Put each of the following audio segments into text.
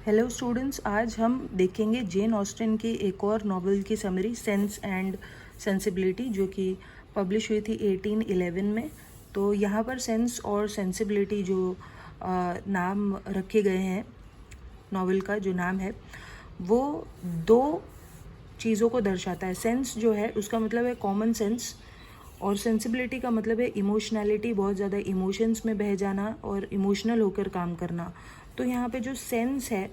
Hello students, आज हम देखेंगे जेन ऑस्टिन की एक और नॉवेल की समरी सेंस एंड सेंसिबिलिटी, जो कि पब्लिश हुई थी 1811 में। तो यहाँ पर सेंस और सेंसिबिलिटी जो नाम रखे गए हैं, नॉवेल का जो नाम है वो दो चीज़ों को दर्शाता है। सेंस जो है उसका मतलब है कॉमन सेंस, और सेंसिबिलिटी का मतलब है इमोशनैलिटी, बहुत ज़्यादा इमोशंस में बह जाना और इमोशनल होकर काम करना। तो यहाँ पे जो सेंस है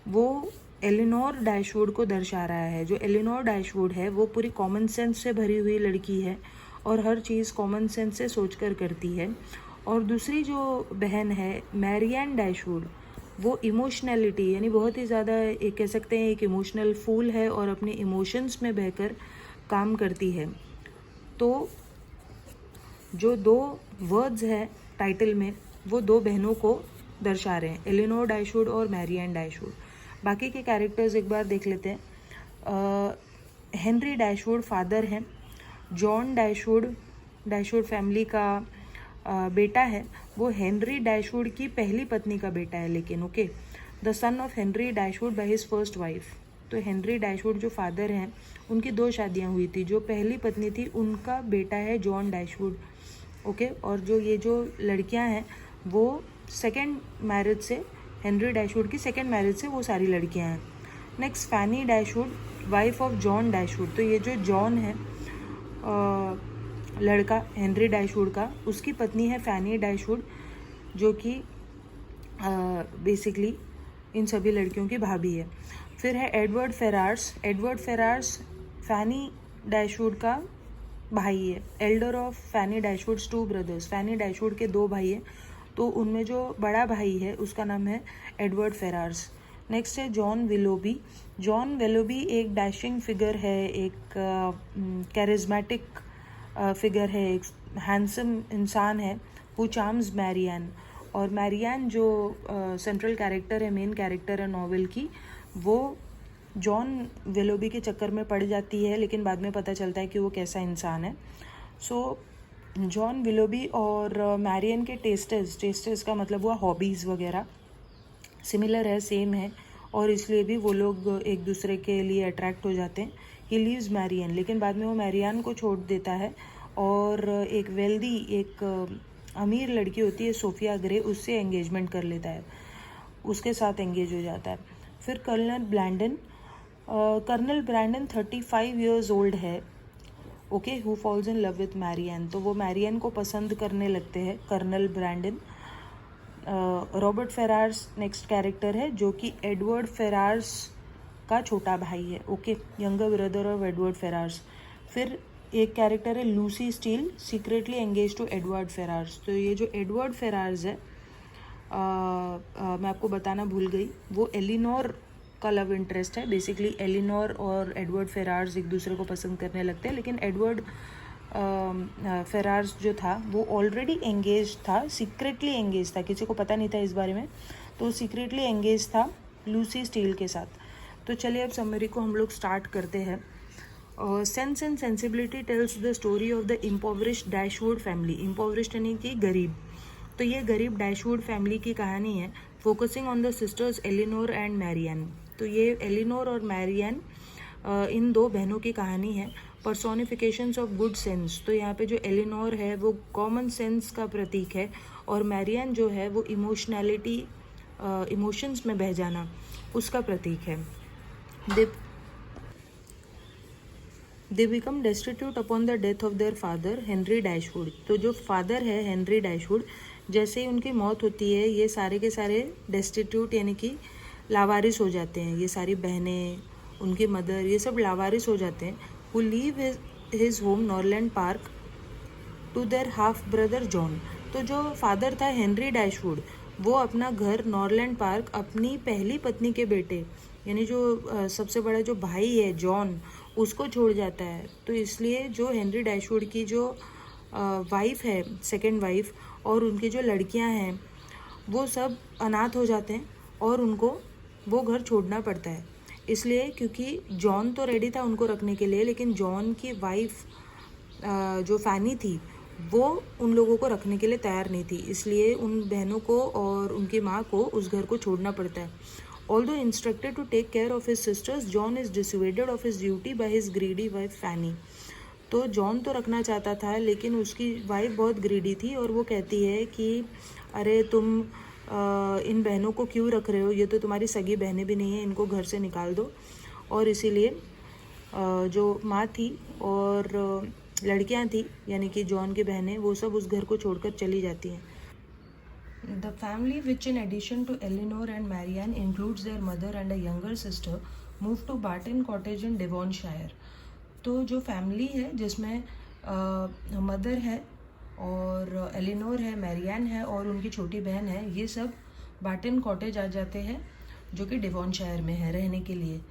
वो एलिनोर डैशवुड को दर्शा रहा है। जो एलिनोर डैशवुड है वो पूरी कॉमन सेंस से भरी हुई लड़की है और हर चीज़ कॉमन सेंस से सोचकर करती है। और दूसरी जो बहन है मैरियन डैशवुड, वो इमोशनैलिटी यानी बहुत ही ज़्यादा एक कह सकते हैं एक इमोशनल फूल है और अपने इमोशंस में बहकर काम करती है। तो जो दो वर्ड्स हैं टाइटल में वो दो बहनों को दर्शा रहे हैं, एलिनोर डैशवुड और मैरियन डैशवुड। बाकी के कैरेक्टर्स एक बार देख लेते हैं। हेनरी डैशवुड फादर हैं। जॉन डैशवुड फैमिली का बेटा है। वो हेनरी डैशवुड की पहली पत्नी का बेटा है, लेकिन okay, the son of Henry Dashwood by his first wife. तो हेनरी डैशवुड जो फादर हैं उनकी दो शादियां हुई थी। जो पहली पत्नी थी उनका बेटा है जॉन डैशवुड, ओके। और जो ये जो लड़कियां हैं वो सेकेंड मैरिज से, हेनरी डैशवुड की सेकेंड मैरिज से वो सारी लड़कियां हैं। Next Fanny Dashwood, wife of John Dashwood. तो ये जो जॉन है लड़का हेनरी डैशवुड का, उसकी पत्नी है फैनी डैशवुड, जो कि बेसिकली इन सभी लड़कियों की भाभी है। फिर है एडवर्ड फेरार्स फैनी डैशवुड का भाई है, elder of Fanny Dashwood's two brothers. Fanny Dashwood के दो भाई हैं, तो उनमें जो बड़ा भाई है उसका नाम है एडवर्ड फेरार्स। नेक्स्ट है जॉन विलोबी एक डैशिंग फिगर है, एक कैरिज्मेटिक फिगर है, एक हैंडसम इंसान है, हु चार्म्स मैरियन। और मैरियन जो सेंट्रल कैरेक्टर है, मेन कैरेक्टर है नॉवेल की, वो जॉन विलोबी के चक्कर में पड़ जाती है, लेकिन बाद में पता चलता है कि वो कैसा इंसान है। सो जॉन विलोबी और मैरियन के टेस्टेस का मतलब हुआ हॉबीज़ वगैरह सिमिलर है, सेम है, और इसलिए भी वो लोग एक दूसरे के लिए अट्रैक्ट हो जाते हैं। ही लीव्स मैरियन, लेकिन बाद में वो मैरियन को छोड़ देता है और एक वेल्दी, एक अमीर लड़की होती है सोफिया ग्रे, उससे एंगेजमेंट कर लेता है, उसके साथ एंगेज हो जाता है। फिर कर्नल ब्रैंडन 35 ईयर्स ओल्ड है, okay, who falls in love with Marianne. तो वो मैरियन को पसंद करने लगते हैं, Colonel Brandon. Robert Ferrars next character है, जो कि एडवर्ड फेरार्स का छोटा भाई है, okay, younger brother of Edward Ferrars. फिर एक कैरेक्टर है Lucy Steele, secretly engaged to Edward Ferrars. तो ये जो एडवर्ड फेरार्स है, मैं आपको बताना भूल गई, वो एलिनोर का लव इंटरेस्ट है। बेसिकली एलिनोर और एडवर्ड फेरार्स एक दूसरे को पसंद करने लगते हैं, लेकिन एडवर्ड फेरार्स जो था वो ऑलरेडी एंगेज था, सीक्रेटली एंगेज था, किसी को पता नहीं था इस बारे में, तो सीक्रेटली एंगेज था लूसी स्टील के साथ। तो चलिए अब समरी को हम लोग स्टार्ट करते हैं। Sense and Sensibility tells the story of the impoverished Dashwood family. Impoverished यानी कि गरीब। तो ये गरीब डैशवुड फैमिली की कहानी है, focusing on the sisters Elinor and Marianne. तो ये एलिनोर और मैरियन इन दो बहनों की कहानी है। पर्सोनिफिकेशंस ऑफ गुड सेंस। तो यहाँ पे जो एलिनोर है वो कॉमन सेंस का प्रतीक है, और मैरियन जो है वो इमोशनैलिटी, इमोशंस में बह जाना, उसका प्रतीक है। They become destitute upon the death of their father Henry Dashwood. तो जो फादर है हेनरी डैशवुड, जैसे ही उनकी मौत होती है ये सारे के सारे डेस्टिट्यूट यानी कि लावारिस हो जाते हैं। ये सारी बहनें, उनकी मदर, ये सब लावारिस हो जाते हैं। Who leave his home Norland Park to their half brother John. तो जो फादर था हेनरी डैशवुड, वो अपना घर नॉरलैंड पार्क अपनी पहली पत्नी के बेटे यानी जो सबसे बड़ा जो भाई है जॉन, उसको छोड़ जाता है। तो इसलिए जो हेनरी डैशवुड की जो वाइफ है, सेकेंड वाइफ, और उनकी जो लड़कियां हैं वो सब अनाथ हो जाते हैं और उनको वो घर छोड़ना पड़ता है। इसलिए क्योंकि जॉन तो रेडी था उनको रखने के लिए, लेकिन जॉन की वाइफ जो फैनी थी वो उन लोगों को रखने के लिए तैयार नहीं थी, इसलिए उन बहनों को और उनकी माँ को उस घर को छोड़ना पड़ता है। Although instructed to take care of his sisters, John is dissuaded of his duty by his greedy wife Fanny. तो जॉन तो रखना चाहता था, लेकिन उसकी वाइफ बहुत ग्रीडी थी और वो कहती है कि अरे तुम इन बहनों को क्यों रख रहे हो, ये तो तुम्हारी सगी बहनें भी नहीं हैं, इनको घर से निकाल दो। और इसीलिए जो माँ थी और लड़कियाँ थी यानी कि जॉन की बहनें, वो सब उस घर को छोड़कर चली जाती हैं। The family, which in addition to Eleanor and Marianne includes their mother and a younger sister, moved to Barton Cottage in Devonshire. तो जो फैमिली है जिसमें मदर है और एलिनोर है, मैरियन है और उनकी छोटी बहन है, ये सब बार्टन कॉटेज आ जाते हैं जो कि डिवॉनशायर में है रहने के लिए।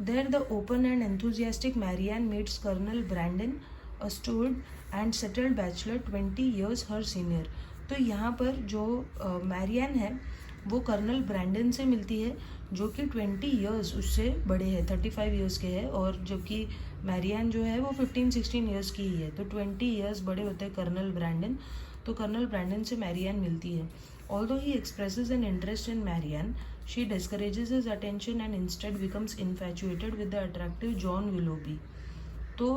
There the open and enthusiastic Marianne meets Colonel Brandon, a steward and settled bachelor 20 years her senior. तो यहाँ पर जो मैरियन है वो कर्नल ब्रैंडन से मिलती है जो कि 20 इयर्स उससे बड़े हैं, 35 इयर्स के हैं, और जबकि मैरियन जो है वो 15-16 इयर्स की ही है। तो 20 इयर्स बड़े होते हैं कर्नल ब्रैंडन। तो कर्नल ब्रैंडन से मैरियन मिलती है। Although he expresses an interest in Marianne, she discourages his attention and instead becomes infatuated with the attractive John Willoughby. तो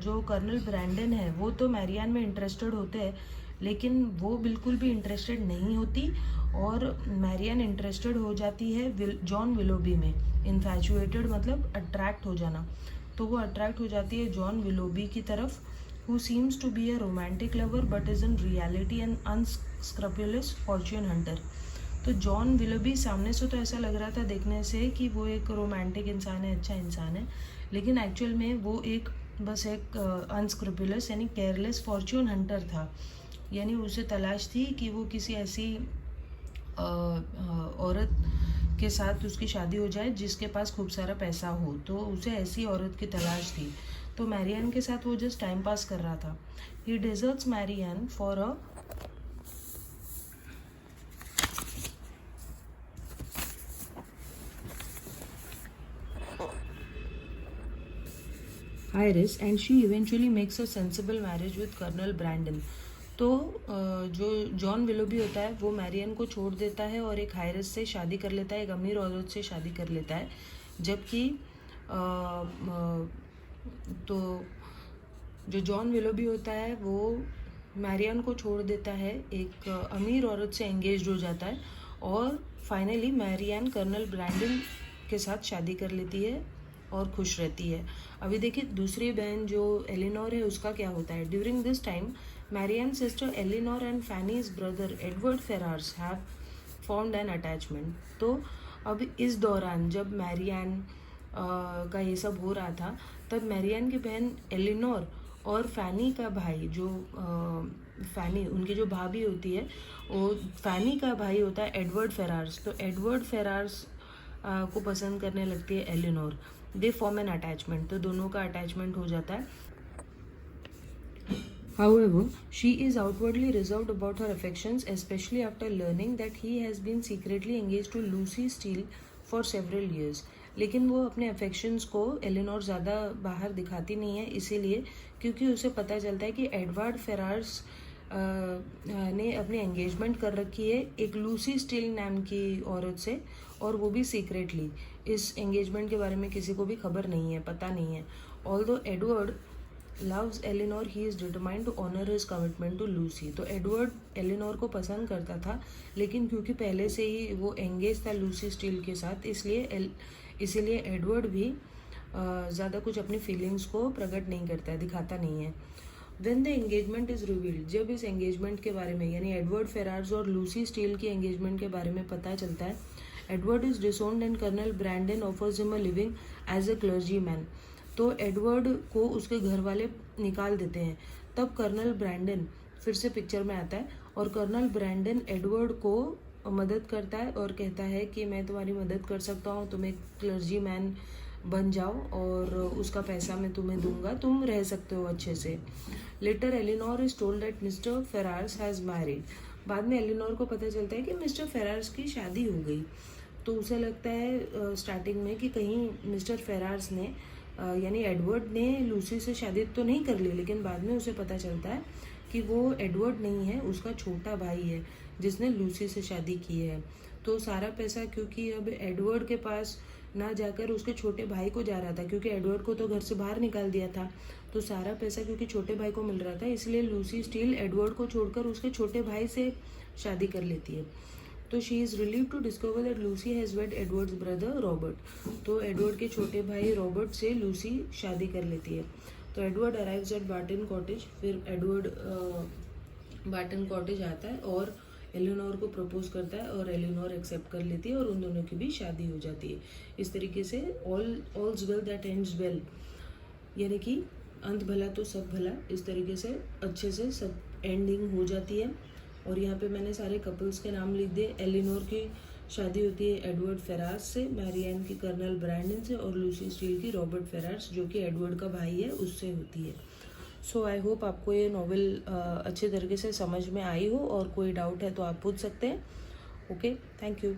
जो कर्नल ब्रैंडन है वो तो मैरियन में इंटरेस्टेड होते हैं, लेकिन वो बिल्कुल भी इंटरेस्टेड नहीं होती और मैरियन इंटरेस्टेड हो जाती है जॉन विलोबी में। इन्फैचुएटेड मतलब अट्रैक्ट हो जाना। तो वो अट्रैक्ट हो जाती है जॉन विलोबी की तरफ, who seems to be a romantic lover but is in reality an unscrupulous fortune hunter. तो जॉन विलोबी सामने से तो ऐसा लग रहा था देखने से कि वो एक रोमांटिक इंसान है, अच्छा इंसान है, लेकिन एक्चुअल में वो बस एक अनस्क्रुपुलस यानी केयरलेस फॉर्च्यून हंटर था। यानी उसे तलाश थी कि वो किसी ऐसी औरत के साथ उसकी शादी हो जाए जिसके पास खूब सारा पैसा हो। तो उसे ऐसी औरत की तलाश थी। तो मैरियन के साथ वो जस्ट टाइम पास कर रहा था। He deserts Marianne for a Iris and she eventually makes a sensible marriage with Colonel Brandon. तो जो जॉन विलोबी होता है वो मैरियन को छोड़ देता है और एक हाइरिस से शादी कर लेता है, एक अमीर औरत से शादी कर लेता है। जबकि तो जो जॉन विलोबी होता है वो मैरियन को छोड़ देता है, एक अमीर औरत से एंगेज्ड हो जाता है और फाइनली मैरियन कर्नल ब्रैंडन के साथ शादी कर लेती है और खुश रहती है। अभी देखिए दूसरी बहन जो एलिनोर है उसका क्या होता है। During this time Marianne sister Elinor and Fanny's brother Edward Ferrars have formed an attachment. तो अब इस दौरान जब मैरियन का ये सब हो रहा था तब मैरियन की बहन एलिनोर और फैनी का भाई जो फैनी उनकी जो भाभी होती है वो फैनी का भाई होता है एडवर्ड फेरार्स। तो एडवर्ड फेरार्स को पसंद करने लगती है Elinor. They form an attachment. तो दोनों का अटैचमेंट हो जाता है। However, she is outwardly reserved about her affections, especially after learning that he has been secretly engaged to Lucy Steele for several years. लेकिन वो अपने अफेक्शंस को एलिनोर ज़्यादा बाहर दिखाती नहीं है, इसीलिए क्योंकि उसे पता चलता है कि एडवर्ड फेरार्स ने अपनी एंगेजमेंट कर रखी है एक लूसी स्टील नाम की औरत से, और वो भी सीक्रेटली। इस एंगेजमेंट के बारे में किसी को भी खबर नहीं है, पता नहीं है। Although Edward loves Eleanor, he is determined to honor his commitment to Lucy. तो एडवर्ड एलिनोर को पसंद करता था, लेकिन क्योंकि पहले से ही वो एंगेज था लूसी स्टील के साथ, इसीलिए एडवर्ड भी ज़्यादा कुछ अपनी फीलिंग्स को प्रकट नहीं करता है, दिखाता नहीं है। When the engagement is revealed, जब इस एंगेजमेंट के बारे में यानी एडवर्ड फेरार्स और लूसी स्टील की एंगेजमेंट के बारे में पता चलता है, Edward is disowned and Colonel Brandon offers him a living as a clergy man. तो एडवर्ड को उसके घर वाले निकाल देते हैं। तब कर्नल ब्रैंडन फिर से पिक्चर में आता है और कर्नल ब्रैंडन एडवर्ड को मदद करता है और कहता है कि मैं तुम्हारी मदद कर सकता हूँ, तुम एक क्लर्जी मैन बन जाओ और उसका पैसा मैं तुम्हें दूंगा, तुम रह सकते हो अच्छे से। Later Elinor is told that mister Ferrars has married. बाद में एलिनोर को पता चलता है कि मिस्टर फेरार्स की शादी हो गई। तो उसे लगता है स्टार्टिंग में कि कहीं मिस्टर फेरार्स ने यानी एडवर्ड ने लूसी से शादी तो नहीं कर ली, लेकिन बाद में उसे पता चलता है कि वो एडवर्ड नहीं है, उसका छोटा भाई है जिसने लूसी से शादी की है। तो सारा पैसा क्योंकि अब एडवर्ड के पास ना जाकर उसके छोटे भाई को जा रहा था, क्योंकि एडवर्ड को तो घर से बाहर निकाल दिया था, तो सारा पैसा क्योंकि छोटे भाई को मिल रहा था, इसलिए लूसी स्टील एडवर्ड को छोड़कर उसके छोटे भाई से शादी कर लेती है। तो she is relieve to discover that Lucy has wed Edward's brother Robert. तो एडवर्ड के छोटे भाई रॉबर्ट से लूसी शादी कर लेती है। तो Edward arrives eight Barton cottage. फिर एडवर्ड बार्टन कॉटेज आता है और एलिनोर को प्रपोज करता है और एलिनोर एक्सेप्ट कर लेती है और उन दोनों की भी शादी हो जाती है। इस तरीके से ऑल्स वेल दैट एंड्स वेल, यानी कि अंत भला तो सब भला, इस तरीके से अच्छे से सब एंडिंग हो जाती है। और यहाँ पे मैंने सारे कपल्स के नाम लिख दिए। एलिनोर की शादी होती है एडवर्ड फेराज से, मैरियन की कर्नल ब्रैंडन से, और लूसी स्टील की रॉबर्ट फेराज जो कि एडवर्ड का भाई है उससे होती है। सो आई होप आपको ये नॉवेल अच्छे तरीके से समझ में आई हो, और कोई डाउट है तो आप पूछ सकते हैं। Okay, thank you.